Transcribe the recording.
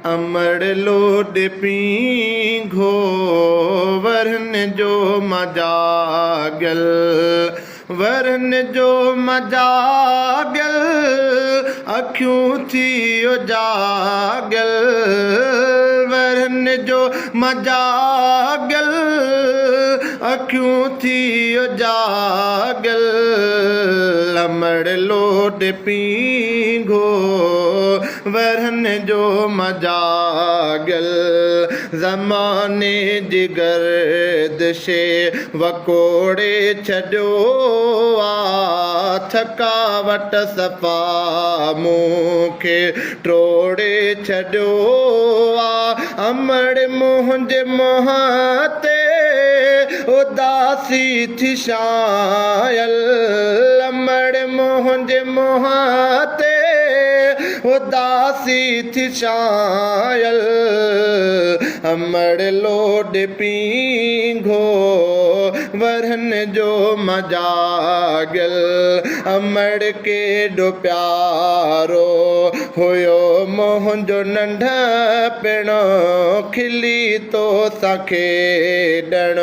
अमड़ load पींघो वरन जो मजागल वरन जो मजागल अखियूं थी जागल वरन जो मजागल अखियूं थी जागल अमड़ लोड पींघो वरन जो मजागल ज़माने जी गर्दिशे वकोड़े छॾियो आ थकावट सफ़ा मूंखे टोड़े छॾियो आ अमड़ मुंहिंजे मुंह ते उदासी थी शायल अमड़ मुंहिंजे मुंह ते उदासी थी शायल अमड़ लोड पींघो वरन जो मजागल अमड़ केॾो प्यारो हुयो मुंहिंजो नंढपिणो खिली तो सां खेॾणु।